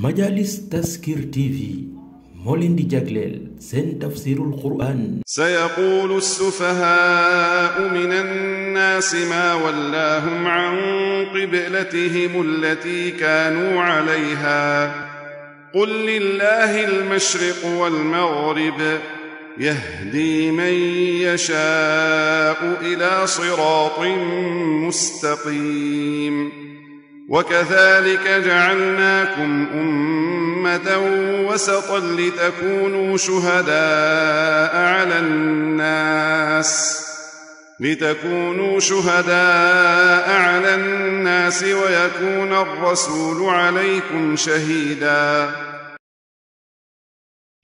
Majalis Tazkir TV مولين دي جاغليل سين تفسير القرآن. سيقول السفهاء من الناس ما ولاهم عن قبلتهم التي كانوا عليها قل لله المشرق والمغرب يهدي من يشاء إلى صراط مستقيم وكذلك جعلناكم أمة وسطا لتكونوا شهداء على الناس ويكون الرسول عليكم شهيدا.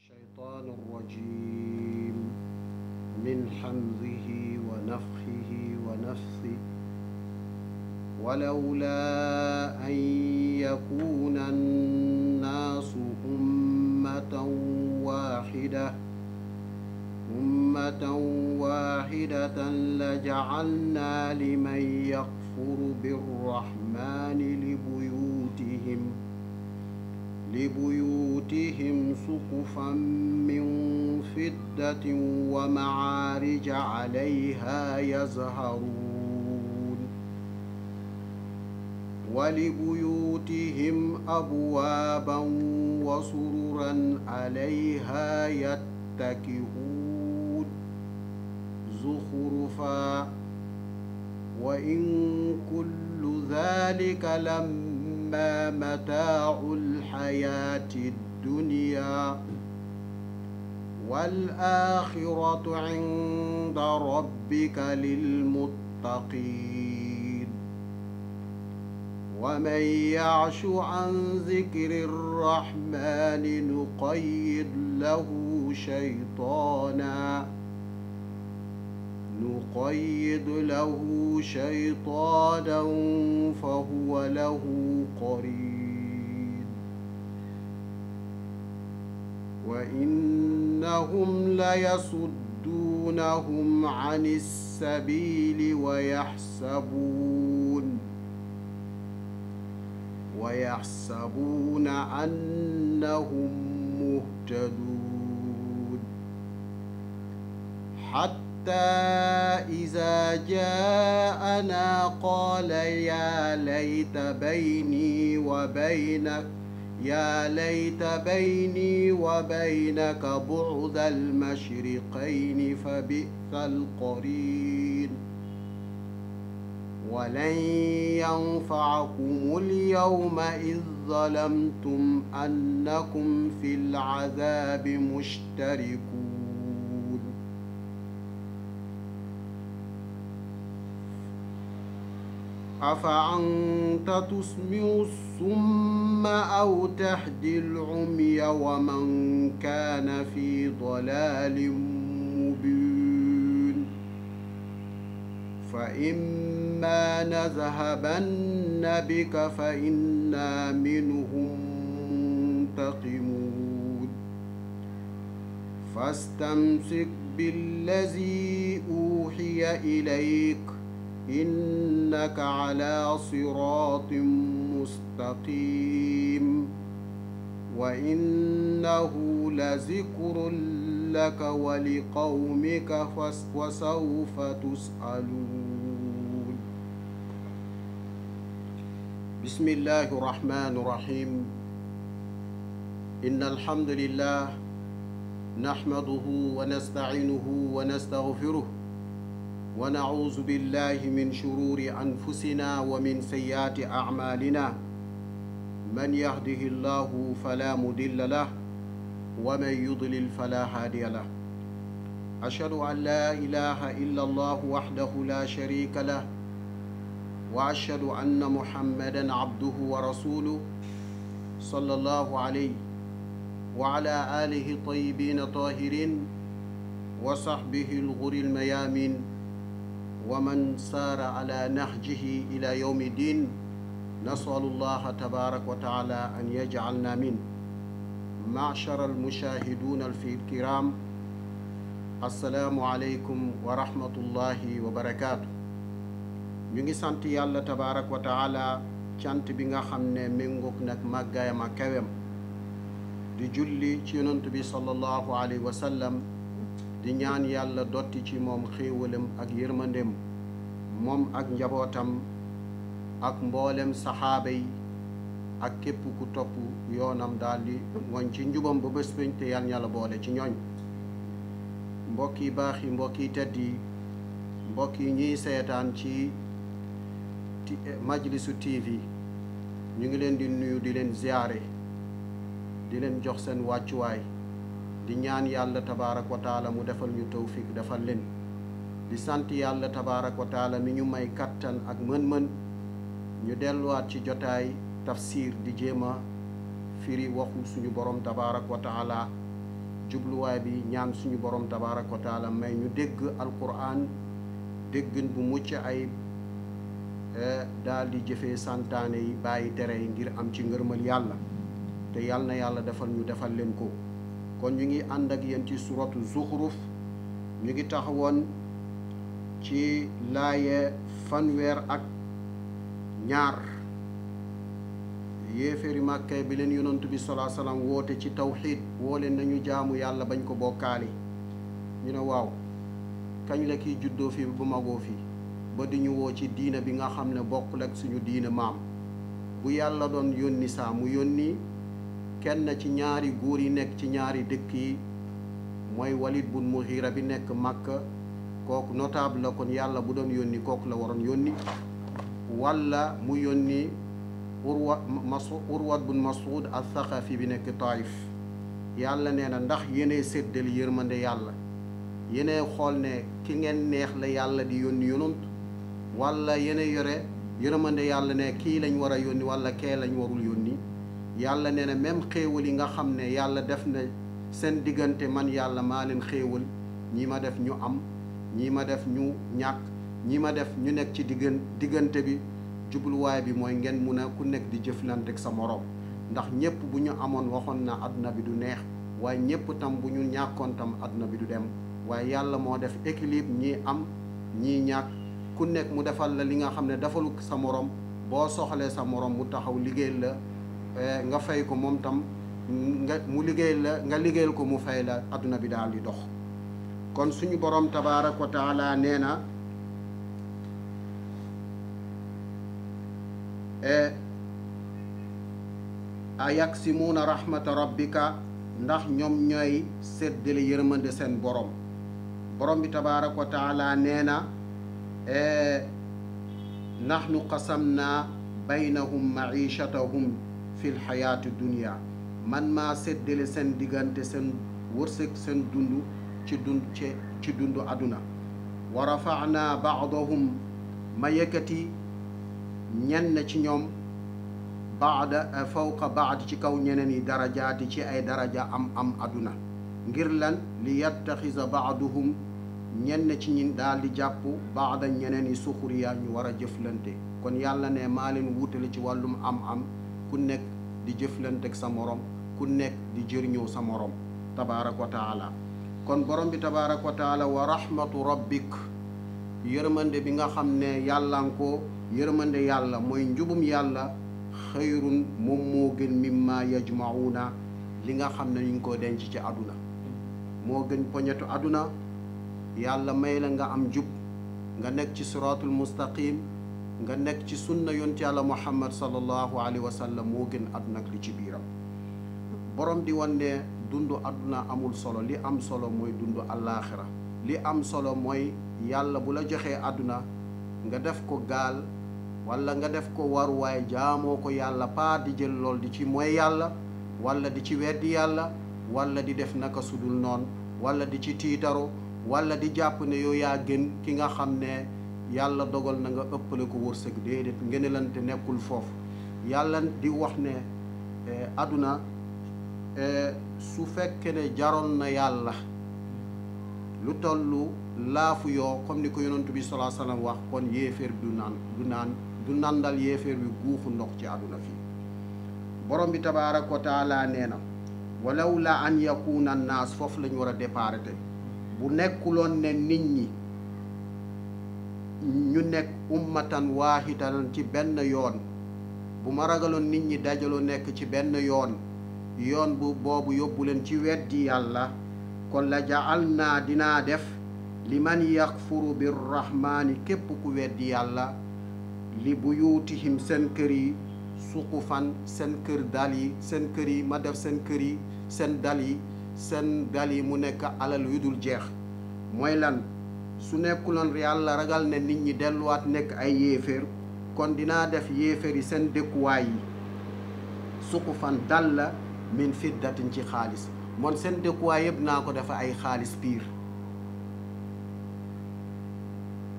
الشيطان الرجيم من حمزه ونفخه ونفثه ولولا أن يكون الناس أمة واحدة لجعلنا لمن يكفر بالرحمن لبيوتهم سقفا من فضة ومعارج عليها يظهرون ولبيوتهم أبوابا وسررا عليها يتكئون زخرفا وإن كل ذلك لما متاع الحياة الدنيا والآخرة عند ربك للمتقين ومن يعش عن ذكر الرحمن نقيض له شيطانا فهو له قرين وإنهم ليصدونهم عن السبيل ويحسبون أنهم مهتدون حتى إذا جاءنا قال يا ليت بيني وبينك بعد المشرقين فبئس القرين ولن ينفعكم اليوم إذ ظلمتم أنكم في العذاب مشتركون أفأنت تسمع الصم أو تهدي العمي ومن كان في ضلال مبين فإما نذهبن بك فإنا منهم منتقمون فاستمسك بالذي أوحي إليك إنك على صراط مستقيم وإنه لذكر لك ولقومك وسوف تسألون. بسم الله الرحمن الرحيم إن الحمد لله نحمده ونستعينه ونستغفره ونعوذ بالله من شرور أنفسنا ومن سيئات أعمالنا من يهده الله فلا مضل له ومن يضلل فلا هادي له أشهد أن لا إله إلا الله وحده لا شريك له وأشهد أن محمدا عبده ورسوله صلى الله عليه وعلى آله طيبين طاهرين وصحبه الغر الميامين ومن سار على نهجه إلى يوم الدين نسأل الله تبارك وتعالى أن يجعلنا منه. معشر المشاهدون الكرام السلام عليكم ورحمة الله وبركاته. ñu ngi sant yàlla tabarak wa taala cant bi nga xam ne méngoog nag màggaayam ak kawem di julli ci yonent bi sallallahu alayhi wa sallam di ñaan yàlla dotti ci moom xéewalam ak yërmandem moom ak njabootam ak mboolem saxaaba yi ak képp ku topp yoonam daal di ngoñ ci njubam ba bés pénc te yàlla ñala boole ci ñooñ mbokk yi baax yi mbokk yi tedd yi mbokk yi ñuy seetaan ci Majlisu TV ñu ngi leen di nuyu di leen ziyaare di leen jox seen wàccuwaay di ñaan yàlla tabaaraka wa taala mu defal ñu tawfiq defal leen di sant yàlla tabaaraka wa taala mi ñu may kattan ak mën-mën ñu delluwaat ci jotaay tafsir di jéem a firi waxu suñu borom tabaaraka wa taala jubluwaay bi ñaan suñu borom tabaaraka wa taala may ñu dégg alquran déggin bu mucc ay daal di jëfee santaane yi bàyyi tere yi ngir am ci ngërmal yàlla te yàlla na yàlla defal ñu defal leen ko kon ñu ngi ànd ak yéen ci suratu zuxruf ñu ngi taxawoon ci laaye fanweer ak ñaar yéeféeri màkkay bi leen yonantu bi salaa salaam woote ci tawxiid woo leen nañu jaamu yàlla bañ ko bokkaale ñu ne waaw kañ la kiy juddoo fii bu magoo fii ba di ñu woo ci diina bi nga xam ne bokkul ak suñu diina maam bu yàlla doon yónni saa mu yónni kenn ci ñaari góor yi nekk ci ñaari dëkk yi mooy Walid bun Mughira bi nekk Makka kooku notable la kon yàlla bu doon yónni kooku la waroon yónni walla mu yónni Urwat bun Mas'ud al-Thaqafi bi nekk Taif yàlla nee na ndax yéenay séddal yërmande yàlla yéenay xool ne ki ngeen neex la yàlla di yónni yonent walla yéenay yore yërmande yàlla ne kii lañ war a yónni walla kee lañ warul yónni yàlla nee na même xéewal yi nga xam ne yàlla def na seen diggante man yàlla maa leen xéewal ñii ma def ñu am ñii ma def ñu ñàkk ñii ma def ñu nekk ci diggante bi jubluwaay bi mooy ngeen mun a ku nekk di jëflante ak sa morom ndax ñépp bu ñu amoon waxoon na àdduna bi du neex waaye ñépp tam bu ñu ñàkkoon tam àdduna bi du dem waaye yàlla moo def équilibre ñii am ñii ñàkk ku nekk mu defal la li nga xam ne defalu sa morom boo soxlee sa morom mu taxaw liggéey la nga fay ko moom tam mu liggéey la nga liggéeyal ko mu fay la àdduna bi daal di dox kon suñu borom tabaaraka wa taala nee na ayaksimuuna rahmata rabbika ndax ñoom ñooy séddale yërmande seen borom bi tabaaraka wa taala nee na nahnu qasamna baynahum maichatahum fi lxayaati dunia man maa séddale seen diggante seen wërsëg seen dund ci dund àdduna wa rafa'na baadahum ma yëkkati ñenn ci ñoom baada fawqa baad ci kaw ñeneen yi darajaati ci ay daraja am àdduna ngir lan li yattaxisa baaduhum ñenn ci ñin daal di jàpp baada ñeneen yi suxuriya ñu war a jëflante kon yàlla ne maa leen wutale ci wàllum am ku nekk di jëflante ak sa morom ku nekk di jëriñoo sa morom tabaaraka wa taala kon borom bi tabaaraka wa taala wa rahmatu rabbik yërmande bi nga xam ne yàllan ko yërmande yàlla mooy njubum yàlla xayrun moom moo gën mimma yajmauna li nga xam ne ñu ngi ko denc ci àdduna moo gën poñetu àdduna yàlla may la nga am jub nga nekk ci siraatul mustaqim nga nekk ci sunna yonent yàlla muhammad sallallahu alayhi wa sallam moo gën àdduna ak li ci biiram borom di wan ne dundu àdduna amul solo li am solo mooy dundu àllaaxira li am solo mooy yàlla bu la joxee àdduna nga def ko gaal walla nga def ko waruwaay jaamoo ko yàlla paa di jël lool di ci mooy yàlla walla di ci weddi yàlla walla di def naka sudul noon walla di ci tiitaro walla di jàpp ne yow yaa gën ki nga xam ne yàlla dogal na nga ëppale ko wërsëg déedéet ngenelante nekkul foofu yàlla di wax ne àdduna su fekkee ne jaroon na yàlla lu tollu laafu yoo comme ni ko yonantu bi salaa sallam wax kon yéeféer du nandal yéeféer bi guuxu ndox ci àdduna fii borom bi tabaaraka wa taala nee na walaw la an yakuna naas foofu la ñu war a déparé te bu nekkuloon ne nit ñi ñu nekk ummatan waahidatan ci benn yoon bu ma ragaloon nit ñi dajaloo nekk ci benn yoon bu boobu yóbbu leen ci weddi yàlla kon la jaal naa dinaa def li man yakfuru birrahmaani képp ku weddi yàlla li buyuutihim seen kër yi suqufan seen kër dal yi seen kër yi ma def seen kër yi seen dal yi mu nekk alal yu dul jeex mooy lan su nekkuloon yàlla ragal ne nit ñi delluwaat nekk ay yéeféer kon dinaa def yéeféer yi seen dëkkuwaay yi suqufan dal la min fiddatin ci xaalis moon seen dëkkuwaay yëpp naa ko dafa ay xaalis piir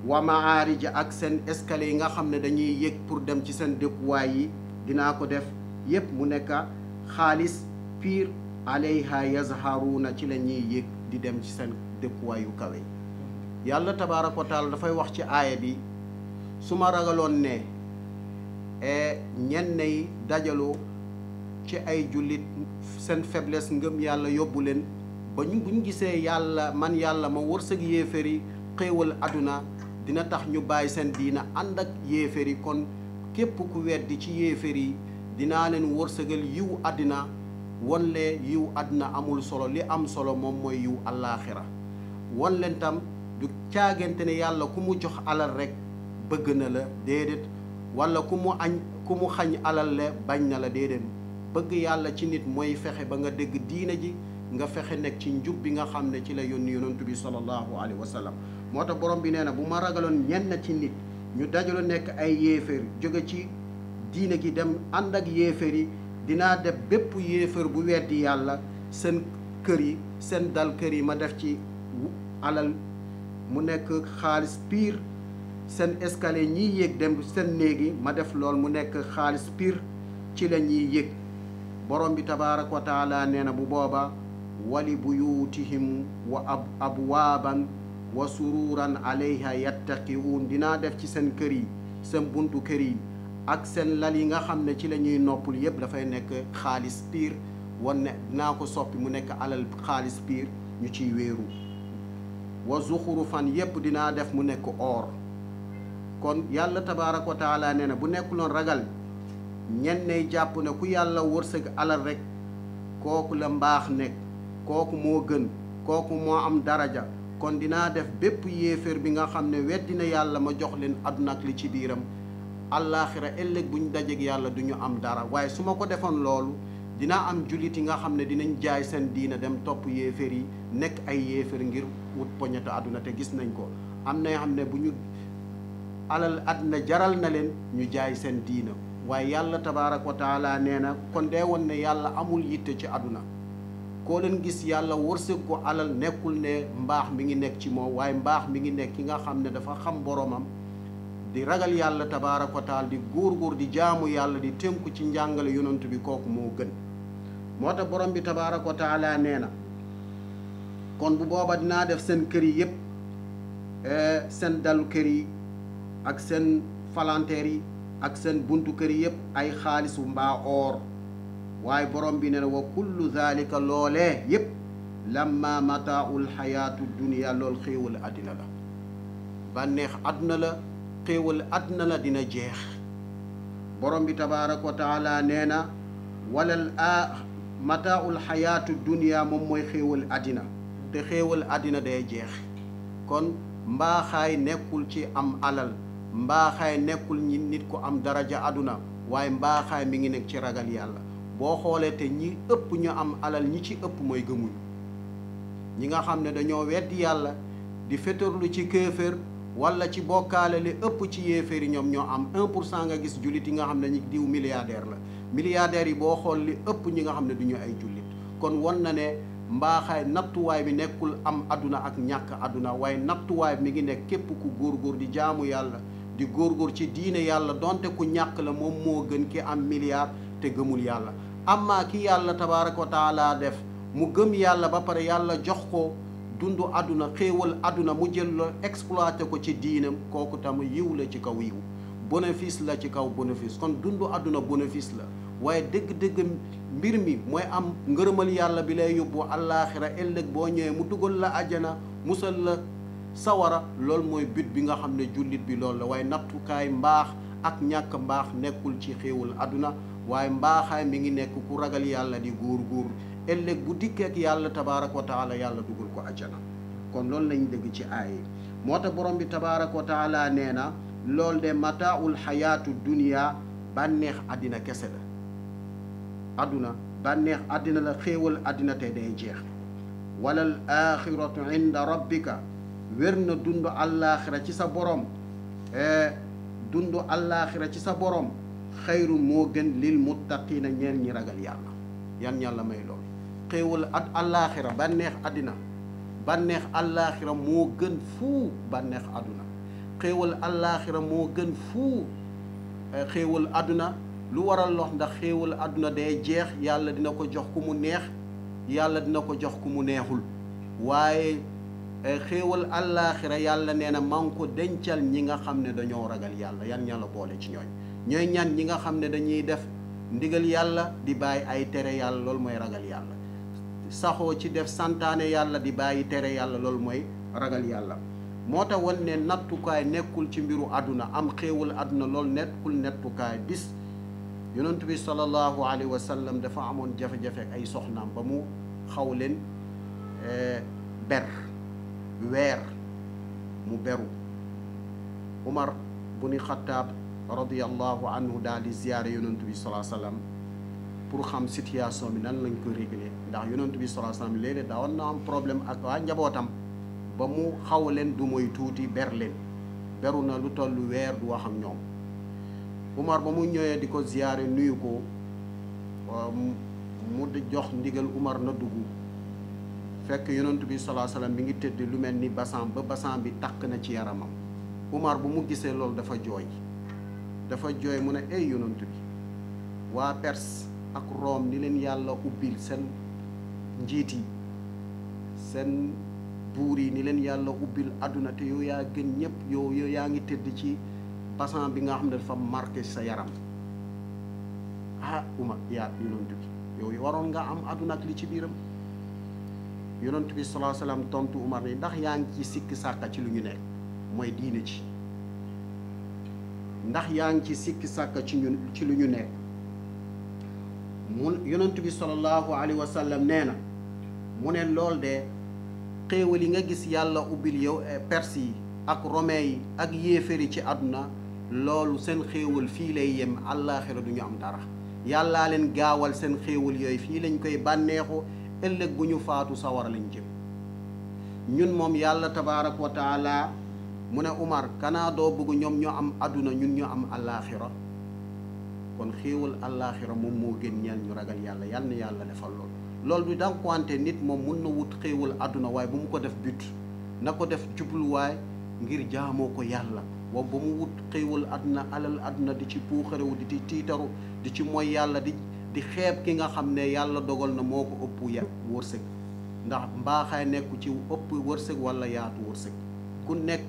wa maarija ak seen escalier yi nga xam ne dañuy yëg pour dem ci seen dëkkuwaay yi dinaa ko def yëpp mu nekk xaalis piir alayha yazharuuna ci la ñuy yëg di dem ci seen dëkkuwaay yu kawe yàlla tabaaraka wa taala dafay wax ci aaya bi su ma ragaloon ne ñenn yi dajaloo ci ay jullit seen faiblesse ngëm yàlla yóbbu leen ba buñ gisee yàlla man yàlla ma wërsëg yéeféer yi xéewal àdduna dina tax ñu bàyyi seen diina ànd ak yéeféer yi kon képp ku weddi ci yéeféer yi dinaa leen wërsëgal yiw àddina won lee yiw àddina amul solo li am solo moom mooy yiw àllaaxira won leen tam du caagante ne yàlla ku mu jox alal rek bëgg na la déedéet wala ku mu xañ alal la bañ na la déedéet bëgg yàlla ci nit mooy fexe ba nga dégg diina ji nga fexe nekk ci njub bi nga xam ne ci la yónni yonantu bi sallallahu alayhi wa sallam moo tax borom bi nee na bu ma ragaloon ñenn ci nit ñu dajaloo nekk ay yéeféer jóge ci diina gi dem ànd ak yéeféer yi dinaa def bépp yéeféer bu weddi yàlla seen kër yi seen dal kër yi ma def ci alal mu nekk xaalis piir seen escalier ñiy yéeg dem seen néegi ma def lool mu nekk xaalis piir ci la ñuy yéeg borom bi tabaaraka wa taala nee na bu booba wali buyuutihim wa abwaaban wa sururan alayha yattaqiuun dinaa def ci seen kër yi seen buntu kër yi ak seen lal yi nga xam ne ci la ñuy noppul yépp dafay nekk xaalis piir wan ne dinaa ko soppi mu nekk alal xaalis piir ñu ciy wéeru wa zuxurufan yépp dinaa def mu nekk or kon yàlla tabaaraka wa taala nee na bu nekkuloon ragal ñenney jàpp ne ku yàlla wërsëg alal rek kooku la mbaax nekk kooku moo gën kooku moo am daraja kon dinaa def bépp yéeféer bi nga xam ne weddina yàlla ma jox leen àdduna ak li ci biiram àllaaxira ëllëg buñ dajeek yàlla du ñu am dara waaye su ma ko defoon loolu dinaa am jullit yi nga xam ne dinañ jaay seen diina dem topp yéeféer yi nekk ay yéeféer ngir wut poñetu àdduna te gis nañ ko am na yoo xam ne bu ñu alal àdduna jaral na leen ñu jaay seen diina waaye yàlla tabaaraka wa taala nee na kon dee woon ne yàlla amul yitte ci àdduna koo leen gis yàlla wërsëg ko alal nekkul ne mbaax mi ngi nekk ci moom waaye mbaax mi ngi nekk ki nga xam ne dafa xam boromam di ragal yàlla tabaaraka wa taala di góor-góor di jaamu yàlla di tënku ci njàngale yonent bi kooku moo gën moo tax borom bi tabaaraka wa taala nee na kon bu booba dinaa def seen kër yi yépp seen dalu kër yi ak seen falanteer yi ak seen buntu kër yi yépp ay xaalisu mbaa or waaye borom bi ne wa kullu dhalika loolee yépp lamma mataaul xayaatu dunia lool xéewal àddina la bànneex àdduna la xéewal àdduna la dina jeex borom bi tabaaraka wa taala nee na walal mataaul xayaatu dunia moom mooy xéewal àddina te xéewal àddina day jeex kon mbaaxaay nekkul ci am alal mbaaxaay nekkul ñi nit ko am daraja àdduna waaye mbaaxaay mi ngi nekk ci ragal yàlla boo xoolee te ñi ëpp ñu am alal ñi ci ëpp mooy gëmuñ ñi nga xam ne dañoo weddi yàlla di fétarlu ci kéeféer wala ci bokkaale li ëpp ci yéeféer yi ñoom ñoo am 1% nga gis jullit yi nga xam ne ñi diw milliardaire la milliardaires yi boo xool li ëpp ñi nga xam ne du ñu ay jullit kon won na ne mbaaxaay nattuwaay bi nekkul am àdduna ak ñàkk àdduna waaye nattuwaay mi ngi nekk képp ku góorgóor di jaamu yàlla di góorgóor ci diine yàlla donte ku ñàkk la moom moo gën ki am milliard te gëmul yàlla amma ki yàlla tabaaraka wa taala def mu gëm yàlla ba pare yàlla jox ko dundu àdduna xéewal àdduna mu jël la exploité ko ci diinam kooku tam yiw la ci kaw yiw bénéfice la ci kaw bénéfice kon dundu àdduna bénéfice la waaye dëgg-dëgg mbir mi mooy am ngërëmal yàlla bi lay yóbbu àllaaxira ëllëg boo ñëwee mu dugal la àjjana musal la sawara loolu mooy but bi nga xam ne jullit bi loolu la waaye nattukaay mbaax ak ñàkk mbaax nekkul ci xéewal àdduna waaye mbaaxaay mi ngi nekk ku ragal yàlla di góor ëllëg bu dikkee ak yàlla tabaaraka wa taala yàlla dugal ko ajjana kon loolu lañ dégg ci aay moo tax borom bi tabaaraka wa taala nee na loolu de mataaul xayaatu dunia bànneex àddina kese la àdduna bànneex àddina la xéewal àddina te day jeex walal axiratu inda rabbika wér na dund àllaaxira ci sa borom dund àllaaxira ci sa borom xayru moo gën lil muttaqiina ñeen ñi ragal yàlla yan yàlla may lool xéewal àllaaxira bànneex àddina bànneex àllaaxira moo gën fuu bànneex àdduna xéewal àllaaxira moo gën fuu xéewal àdduna lu waral lox ndax xéewal àdduna day jeex yàlla dina ko jox ku mu neex yàlla dina ko jox ku mu neexul waaye xéewal àllaaxira yàlla nee na maa ngi ko dencal ñi nga xam ne dañoo ragal yàlla yan yàlla boole ci ñooy ñan ñi nga xam ne dañuy def ndigal yàlla di bàyyi ay tere yàlla loolu mooy ragal yàlla saxoo ci def santaane yàlla di bàyyi tere yàlla loolu mooy ragal yàlla moo tax wan ne nattukaay nekkul ci mbiru àdduna am xéewal àdduna loolu nekkul nattukaay bis yonent bi sallallahu alayhi wa sallam dafa amoon jafe-jafe ak ay soxnaam ba mu xaw leen ber weer mu beru Umar bu ni Xattaab radiyallahu anhu daal di ziyaare yonent bi sallallahu alayhi wa sallam pour xam situation bi nan lañ ko réglé ndax yonent bi sallallahu alayhi wa sallam léeg-léeg daawoon na am problème ak waa njabootam ba mu xaw leen du mooy tuuti ber leen beru na lu toll weer du wax ak ñoom Umar ba mu ñëwee di ko ziyaare nuyu ko mu jox ndigal Umar na dugg fekk yonent bi sallallahu alayhi wa sallam mi ngi tëdd lu mel ni basan ba basan bi takk na ci yaramam Umar bu mu gisee loolu dafa jooy mu ne ay yonent bi waa Perse ak Rome ni leen yàlla ubbil seen njiit yi seen buur yi ni leen yàlla ubbil àdduna te yow yaa gën ñëpp yow yaa ngi tëdd ci basan bi nga xam ne dafa marqué sa yaram Umar yaa yonent bi yow waroon nga am àdduna ak li ci biiram yonent bi sallallahu alayhi wa sallam tontu Umar ni ndax yaa ngi ci sikki sàkka ci lu ñu nekk mooy diine ci ndax yaa ngi ci sikki sàkka ci lu ñu nekk mun yonent bi sallallahu alayhi wa sallam nee na mu ne lool de xéewal yi nga gis yàlla ubbil yow perse yi ak romain yi ak yéeféer yi ci àdduna loolu seen xéewal fii lay yem àllaaxira du ñu am dara yàllaa leen gaawal seen xéewal yooyu fii lañ koy bànneexu ëllëg bu ñu faatu sawara lañ jëm ñun moom yàlla tabaaraka wa taala mu ne Umar kanaa doo bëgg ñoom ñoo am àdduna ñun ñoo am àllaaxira kon xéewal àllaaxira moom moo gën ñeel ñu ragal yàlla yal na yàlla defal loolu du danga ko wante nit moom mun na wut xéewal àdduna waaye bu mu ko def but na ko def jubluwaay ngir jaamoo ko yàlla wa ba mu wut xéewal àdduna alal àdduna di ci puuxarewu di ci tiitaru di ci mooy yàlla di xeeb ki nga xam ne yàlla dogal na moo ko ëpp wërsëg ndax mbaaxaay nekku ci ëpp wërsëg wala yaatu wërsëg ku nekk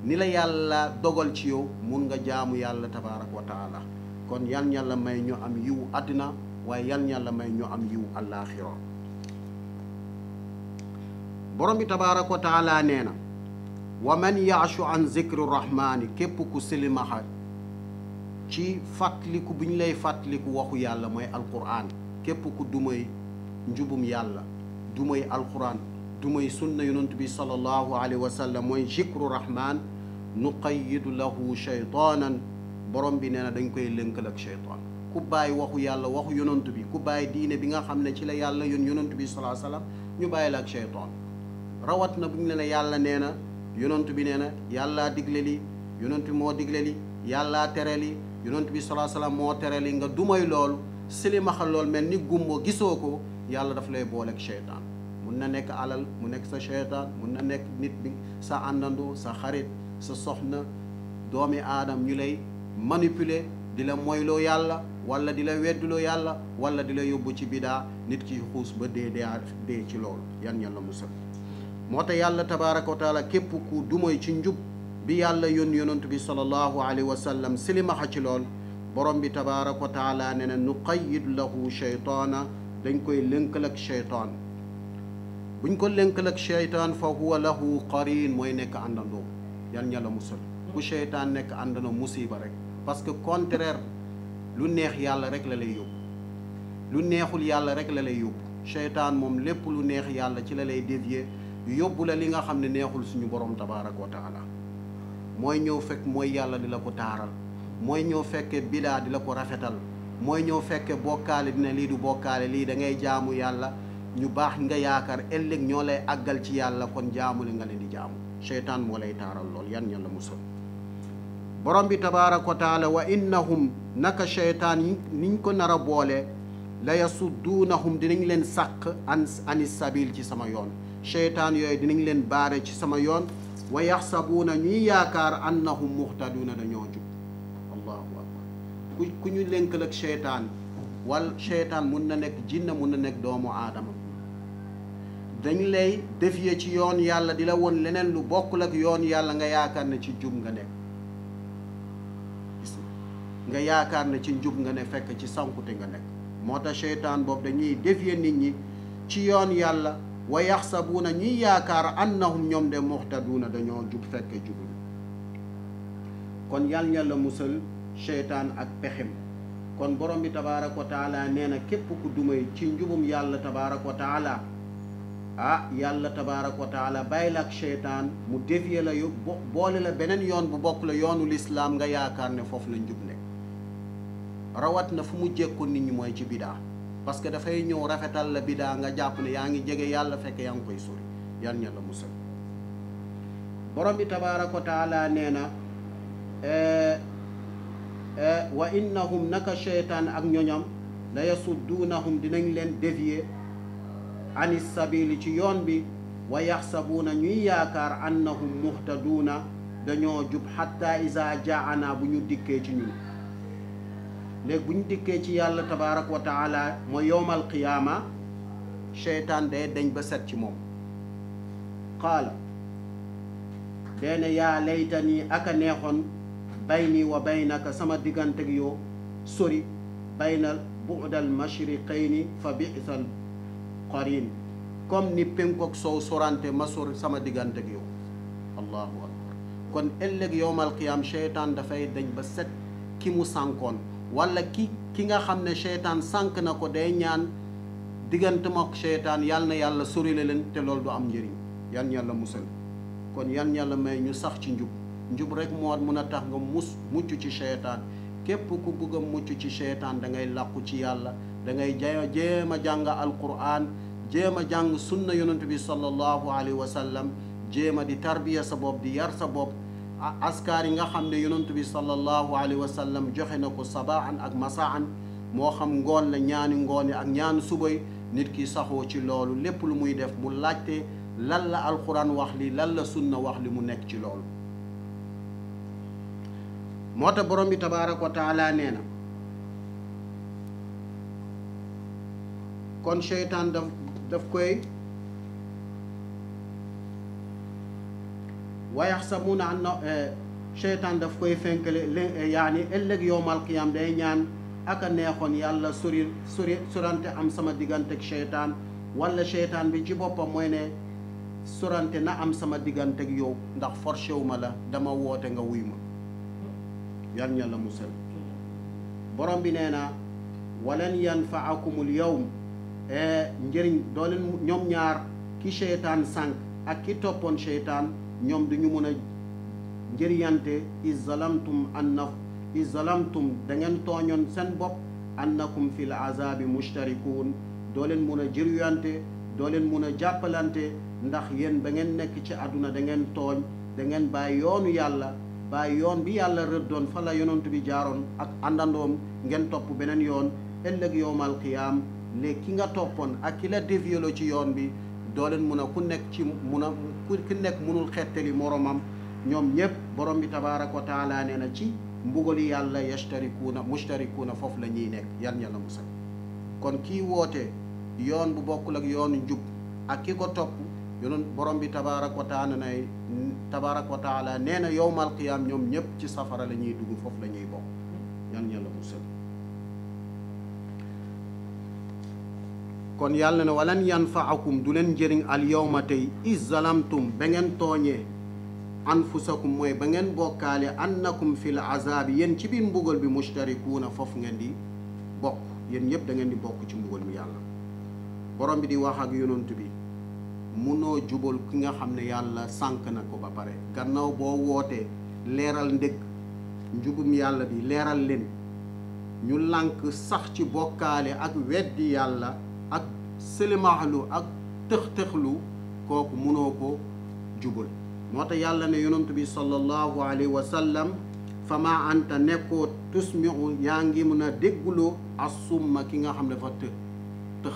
ni la yàlla dogal ci yow mun nga jaamu yàlla tabaaraka wa taala kon yan yàlla may ñu am yiw àddina waaye yan yàlla may ñu am yiw àllaaxira borom bi tabaaraka wa taala nee na wa man yaashu an zikri rahmaani képp ku silimaxa ci fàttaliku bi ñu lay fàttaliku waxu yàlla mooy alquran képp ku dumay njubum yàlla dumay alquran dumay sunna yonent bi sallallahu alayhi wa sallam mooy zikru rahman nuqayyidu lahu shaytaanan borom bi nee na dañ koy lënkal ak shaytaan ku bàyyi waxu yàlla waxu yonent bi ku bàyyi diine bi nga xam ne ci la yàlla yonent bi sallallahu alayhi wa sallam ñu bàyyi la ak shaytaan rawat na bu ñu ne yàlla nee na yonent bi nee na yàllaa digle li yonent bi moo digle li yàllaa tere li yonent bi sallallahu alayhi wa sallam moo tere li nga dumay loolu silimaxal loolu mel ni gumbo gisoo ko yàlla daf lay boole ak shaytaan mun na nekk alal mu nekk sa shaytaan mun na nekk nit bi sa àndandoo sa xarit sa soxna doomi aadam ñu lay manipuler di la moyloo yàlla wala di la wedduloo yàlla wala di la yóbbu ci bidaa nit ki xuus ba dee ci loolu yan yàlla musal moo tax yàlla tabaaraka wa taala képp ku dumay ci njub bi yàlla yonent bi sallallahu alayhi wa sallam silimaxa ci lool borom bi tabaaraka wa taala ne na nuqayyid lahu shaytaana dañ koy lënkal ak shaytaan buñ ko lënkal ak shaytaan fa huwa lahu qarin mooy nekk àndandoo yan yàlla musal ku shaytaan nekk àndandoo musiba rek parce que contraire lu neex yàlla rek la lay yóbbu lu neexul yàlla rek la lay yóbbu seytaan moom lépp lu neex yàlla ci la lay dévier yóbbu la li nga xam ne neexul suñu borom tabaaraka wa taala mooy ñëw fekk mooy yàlla di la ko taaral mooy ñëw fekke bidaa di la ko rafetal mooy ñëw fekke bokkaale dina lii du bokkaale lii da ngay jaamu yàlla ñu baax nga yaakaar ëllëg ñoo lay àggal ci yàlla kon jaamu li nga leen di jaamu seytaan moo lay taaral lool yan ña la musal borom bi tabaaraka wa taala wa innahum naka seytaan yi niñ ko nar a boole la yasudduunahum dinañ leen sàq anis sabil ci sama yoon seytaan yooyu dinañ leen baare ci sama yoon wa yaxsabuuna ñuy yaakaar annahum muhtaduuna dañoo jub allahu akbar ku ñu lënkal ak seytaan wal seytaan mun na nekk jinna mun na nekk doomu aadama dañ lay défier ci yoon yàlla di la woon leneen lu bokkul ak yoon yàlla nga yaakaar ne ci jub nga nekk nga yaakaar ne ci njub nga ne fekk ci sankute nga nekk moo tax seytaan boobu dañuy défier nit ñi ci yoon yàlla wa yaxsabuuna ñuy yaakaar annahum ñoom de muhtaduuna dañoo jub fekk jubul kon yal na la musal seytaan ak pexem kon borom bi tabaaraka wa taala nee na képp ku dumay ci njubum yàlla tabaaraka wa taala yàlla tabaaraka wa taala bàyyi la ak seytaan mu défier la yu boole la beneen yoon bu bokk la yoonu lislaam nga yaakaar ne foofu la njub nekk rawat na fu mu jékku nit ñi mooy ci bidaa parce que dafay ñëw rafetal la bidaa nga jàpp ne yaa ngi jege yàlla fekk yaa ngi koy sori yan ña la musal borom bi tabaaraka wa taala nee na wa innahum naka seytaan ak ñoñam la yasudduunahum dinañ leen dévier anis sabili ci yoon bi wa yaxsabuuna ñuy yaakaar annahum muhtaduuna dañoo jub xatta isa jaana bu ñu dikkee ci ñun léegi bu ñu dikkee ci yàlla tabaaraka wa taala mooy yowmal qiyaama seytaan day dañ ba set ci moom qaala dee ne yaa laytani aka neexoon bayni wa baynaka sama diggante ak yow sori baynal bu'dal mashriqayni fa bi'sal qarin comme ni penkook soow sorante ma sori sama diggante ak yow allahu akbar kon ëllëg yowmal qiyaam seytaan dafay dañ ba set ki mu sànkoon wala ki nga xam ne seytaan sànk na ko day ñaan diggante mook seytaan yàlla na yàlla sori la leen te loolu du am njëriñ yan yàlla musal kon yan yàlla may ñu sax ci njub rek moo mun a tax nga mucc ci seytaan képp ku bëgg a mucc ci seytaan da ngay làqu ci yàlla da ngay jéem a jàng alquran jéem a jàng sunna yonent bi sallallahu alayhi wa sallam jéem a di tarbiya sa bopp di yar sa bopp askaar yi nga xam ne yonent bi sallallahu alayhi wa sallam joxe na ko sabaan ak masaan moo xam ngoon la ñaani ngoon yi ak ñaani subay nit ki saxoo ci loolu lépp lu muy def mu laajte lan la alquran wax li lan la sunna wax li mu nekk ci loolu moo tax borom bi tabaaraka wa taala nee na kon seytaan daf koy wa yaxsabuuna anna seytaan daf koy fenkale yaani ëllëg yowmal qiyaam day ñaan aka neexoon yàlla sorante am sama diggante ak seytaan wala seytaan bi ci boppam mooy ne sorante na am sama diggante ak yow ndax forcé wu ma la dama woote nga wuy ma yal na la musal borom bi nee na walan yanfaakumul yawm njëriñ doo leen ñoom ñaar ki seytaan sànq ak ki toppoon seytaan ñoom duñu mën a njëriñante izalamtum da ngeen tooñoon seen bopp annakum fil azabi mustarikuun doo leen mën a jëriñante doo leen mën a jàppalante ndax yéen ba ngeen nekk ci àdduna da ngeen tooñ da ngeen bàyyi yoonu yàlla bàyyi yoon bi yàlla rëddoon fa la yonent bi jaaroon ak àndandoom ngeen topp beneen yoon ëllëg yowmal qiyaam léegi ki nga toppoon ak ki la déviéloo ci yoon bi doo leen mun a ku nekk ku nekk munul xettali moromam ñoom ñëpp borom bi tabaaraka wa taala nee na ci mbugali yàlla mustarikuuna foofu la ñuy nekk yan yàlla musal kon kii woote yoon bu bokkul ak yoonu njub ak ki ko topp yonoon borom bi tabaaraka wa taala nee na yowmal qiyaam ñoom ñëpp ci safara la ñuy dugg foofu la ñuy bokk yan yàlla musal kon yàlla ne walan yanfaakum du leen njëriñ al yawma tey is zalamtum ba ngeen tooñee anfusakum mooy ba ngeen bokkaale annakum fil azaabi yéen ci biir mbugal bi mustarikuuna foofu ngeen di bokk yéen ñëpp da ngeen di bokk ci mbugal mi yàlla borom bi di wax ak yonent bi munoo jubal ki nga xam ne yàlla sànk na ko ba pare gannaaw boo wootee leeral ndëgg njubum yàlla bi leeral leen ñu lànk sax ci bokkaale ak weddi yàlla ak sëlimaxlu ak tëx-tëxlu kooku munoo ko jubal moo tax yàlla ne yonent bi sallallahu alayhi wa sallam fama anta nekkoo tusmiu yaa ngi mën a dégguloo assumma ki nga xam ne dafa tëx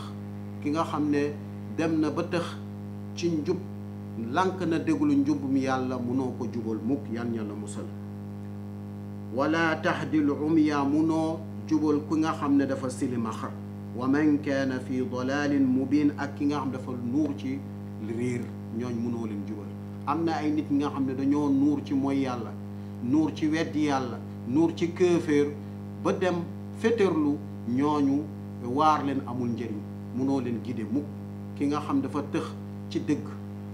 ki nga xam ne dem na ba tëx ci njub lànk na dégglu njubum yàlla munoo ko jubal mukk yan yàlla musal wala tahdil umya munoo jubal ki nga xam ne dafa silimaxa wa man kaana fi dalalin mubin ak ki nga xam dafa nuur ci réer ñooñ munoo leen jubal am na ay nit ñi nga xam ne dañoo nuur ci mooy yàlla nuur ci weddi yàlla nuur ci kéeféer ba dem fétérlu ñooñu waar leen amul njëriñ munoo leen gide mukk ki nga xam dafa tëx ci dëgg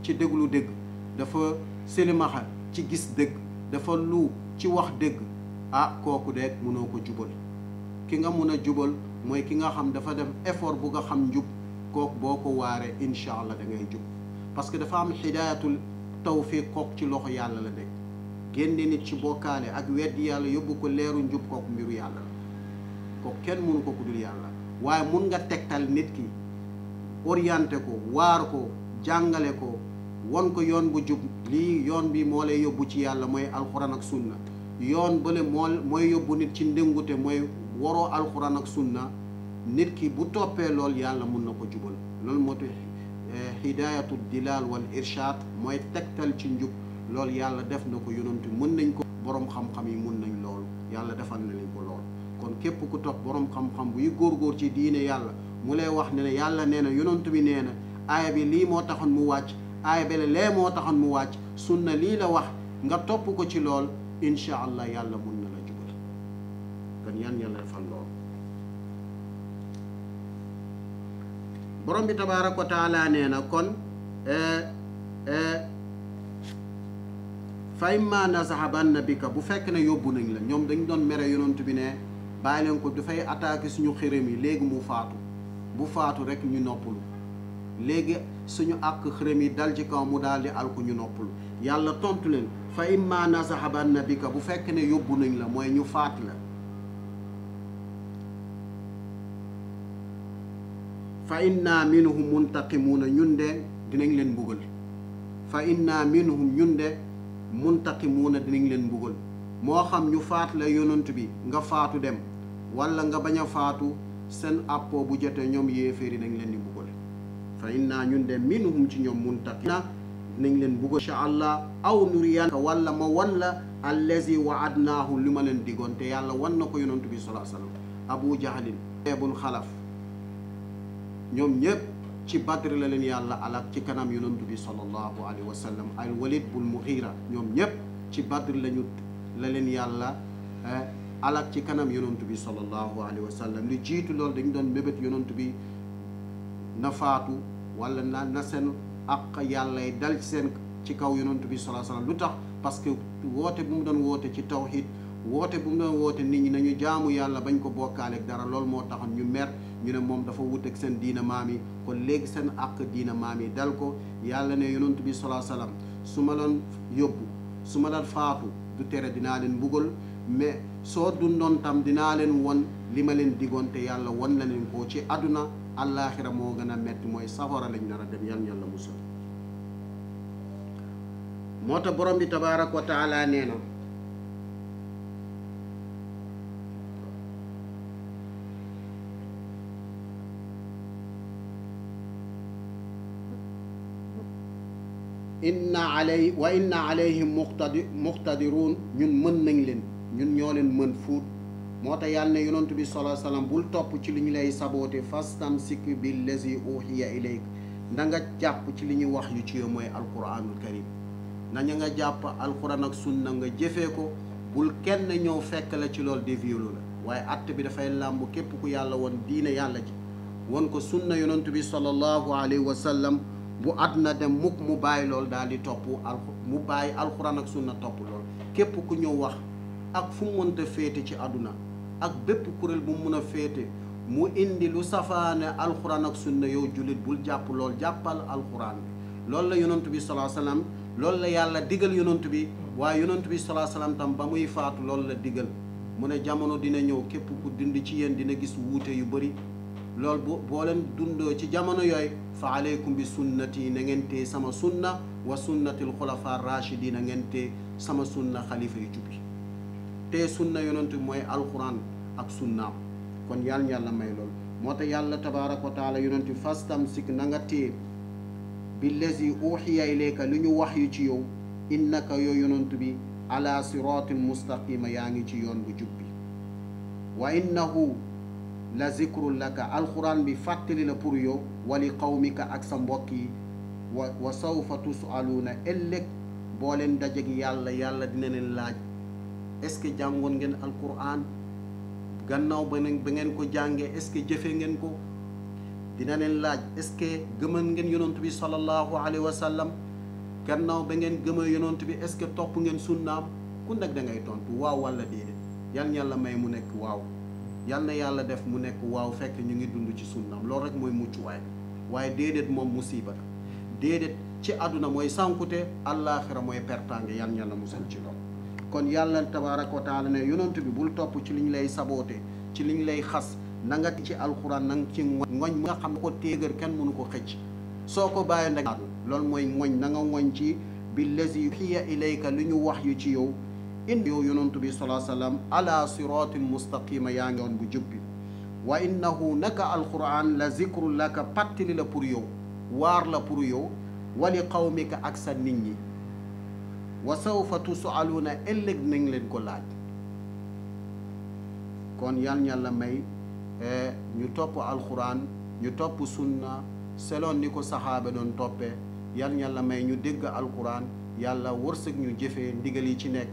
ci déglu dëgg dafa selimaxa ci gis dëgg dafa lu ci wax dëgg kooku de munoo ko jubal ki nga mun a jubal mooy ki nga xam dafa def effort bu nga xam njub kooku boo ko waaree incha allah da ngay jub parce que dafa am hidayatul tawfiq kooku ci loxo yàlla la nekk génne nit ci bokkaale ak weddi yàlla yóbbu ko leeru njub kooku mbiru yàlla kooku kenn mënu ko ku dul yàlla waaye mun nga tegtal nit ki orienté ko waar ko jàngale ko won ko yoon bu jub lii yoon bi moo lay yóbbu ci yàlla mooy alxuraan ak sunna yoon bële mooy yóbbu nit ci ndëngute mooy waroo alxuraan ak sunna nit ki bu toppee lool yàlla mun na ko jubal loolu moo tax hidayatu dilal wal irshad mooy tegtal ci njub loolu yàlla def na ko yonantu mën nañ ko borom xam-xam yi mun nañ loolu yàlla defal na leen ko lool kon képp ku topp borom xam-xam buy góorgóor ci diine yàlla mu lay wax ne yàlla nee na yonantu bi nee na aaya bi lii moo taxoon mu wàcc aaya bi lee moo taxoon mu wàcc sunna lii la wax nga topp ko ci lool incha allah yàlla mun na la jubal kon yan yàlla defal lool borom bi tabaaraka wa taala nee na kon fa imma nazahabanna bika bu fekk ne yóbbu nañ la ñoom dañ doon mere yonent bi ne bàyyi leen ko dafay attaqué suñu xërëm yi léegi mu faatu bu faatu rek ñu noppalu léegi suñu àq xërëm yi dal ci kaw mu daal di alku ñu noppalu yàlla tontu leen fa imma nazahabanna bika bu fekk ne yóbbu nañ la mooy ñu faat la fa inna minhum muntaqimuuna ñun de dinañ leen mbugal fa inna minhum ñun de muntaqimuuna dinañ leen mbugal moo xam ñu faat la yonent bi nga faatu dem wala nga bañ a faatu seen àppoo bu jotee ñoom yéeféeri nañ leen di mbugal fa inna ñun de minhum ci ñoom muntaqina dinañ leen mbugal incha allah aw nuriyanka wala ma wan la allazi waadnaahu li ma leen digoon te yàlla wan na ko yonent bi salaa sallam abu jahlin bul xalaf ñoom ñëpp ci badr la leen yàlla alak ci kanam yonent bi sallallahu alayhi wa sallam al walid bul mughira ñoom ñëpp ci badr la leen yàlla alak ci kanam yonent bi sallallahu alayhi wa sallam li jiitu loolu dañ doon mébét yonent bi na faatu wala na seen ak yàlla yi dal ci kaw yonent bi sallallahu alayhi wa sallam lu tax parce que woote bu mu doon woote ci tawhid woote bu mu doon woote nit ñi nañu jaamu yàlla bañ ko bokkaaleeg dara loolu moo taxoon ñu mer ñu ne moom dafa wuteeg seen diina maam yi kon léegi seen àq diina maam yi dal ko yàlla ne yonent bi salaa salaam su ma doon yóbbu su ma doon faatu du tere dinaa leen mbugal mais soo dundoon tam dinaa leen won li ma leen digoon te yàlla won la leen ko ci àdduna àllaaxira moo gën a metti mooy safara lañ nar a dem yan yàlla musal moo tax borom bi tabaaraka wa taala nee na wa inna alayhim muqtadirun ñun mën nañ leen ñun ñoo leen mën fuut moo tax yàlla ne yonent bi sallallahu alayhi wa sallam bul topp ci li ñu lay saboote fastamsik billazi uhiya ilayk na nga jàpp ci li ñuy wax yu ci yow mooy alquranul karim nañu nga jàpp alquran ak sunna nga jëfee ko bul kenn ñëw fekk la ci loolu déviolu la waaye att bi dafay làmb képp ku yàlla woon diine yàlla ji won ko sunna yonent bi sallallahu alayhi wa sallam bu àdduna dem mukk mu bàyyi lool daal di topp mu bàyyi alxuraan ak sunna topp lool. képp ku ñëw wax ak fu mu mënta féete ci àdduna ak bépp kuréel bu mu mën a féete mu indi lu safaane alxuraan ak sunna yow jullit bul jàpp lool, jàppal alxuraan bi. loolu la yonent bi salaa salaam loolu la yàlla digal yonent bi, waaye yonent bi salaa salaam tam ba muy faatu loolu la digal. mu ne jamono dina ñëw képp ku dund ci yéen dina gis wuute yu bëri. loolu boo leen dundoo ci jamono yooyu fa aleykum bi sunnati na ngeen tee sama sunna wa sunnatil xulafa rachidina ngeen tee sama sunna xalifa yu jubbi. te sunna yonent bi mooy alquran ak sunnaam. kon yàlla may loolu moo tax yàlla tabaaraka wa taala yonent bi fastamsik na nga tee billazi uxiya ilayka li ñu wax yu ci yow innaka yow yonent bi ala siratin mustaqima yaa ngi ci yoon bu jubbi. wa innahu la zikrun laka alquran bi fàttali la pour yow wali qawmika ak sa mbokk yi wa sawfa tusaluuna ëllëg boo leen dajeg yàlla dina leen laaj est-ce que jàngoon ngeen alquran gannaaw ba ngeen ko jàngee est-ce que jëfe ngeen ko. dina leen laaj est-ce que gëmal ngeen yonent bi sallallahu alayhi wa sallam gannaaw ba ngeen gëmal yonent bi est-ce que topp ngeen sunnaam. ku nekk da ngay tontu waaw wala déedéet. yàlla may mu nekk waaw. yal na yàlla def mu nekk waaw fekk ñu ngi dund ci sunnaam loolu rek mooy muccuwaay. waaye déedéet moom musiba la. déedéet ci àdduna mooy sànkute àllaaxira mooy pertange yàlla musal ci loolu. kon yàlla tabaaraka wa taala ne yonent bi bul topp ci li ñu lay saboote ci li ñu lay xas na nga ci alxuraan na nga ci ngoñ nga xam ne ko téegar kenn mënu ko xëcc. soo ko bàyyi nag loolu mooy ngoñ na nga ngoñ ci billazi yuxiya ilayka li ñu wax yu ci yow indi yow yonantu bi salaa sallam ala siratin mustaqima yaa ngi woon bu jub bi. wa innahu naka alquran la zikru laka pàttali la pour yow waar la pour yow wali qawmika ak sa nit ñi wa sawfa tusaluuna ëllëg nañ leen ko laaj. kon yàlla may ñu topp alquran ñu topp sunna seloon ni ko saxaaba doon toppee yàlla may ñu dégg alquran yàlla wërsëg ñu jëfee ndigal yi ci nekk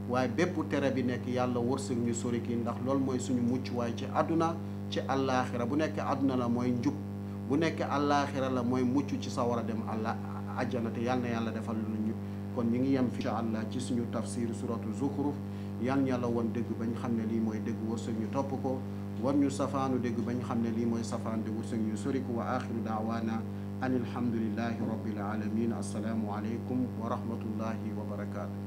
waaye bépp tere bi nekk yàlla wërsëg ñu sori ki ndax loolu mooy suñu mucc waaye ci àdduna ci àllaaxira bu nekk àdduna la mooy njub bu nekk àllaaxira la mooy mucc ci sa war a dem àjjana te yàlla defal lu ñu. kon ñu ngi yem fi incha allah ci suñu tafsir suratu Zukhruf yàlla woon dëgg bañ xam ne lii mooy dëgg wërsëg ñu topp ko war ñu safaanu dëgg bañ xam ne lii mooy safaan de wërsëg ñu sori ko wa axiru daawaana an alhamdulillahi rabbil alamin assalaamu aleykum wa rahmatullahi wa barakaatu.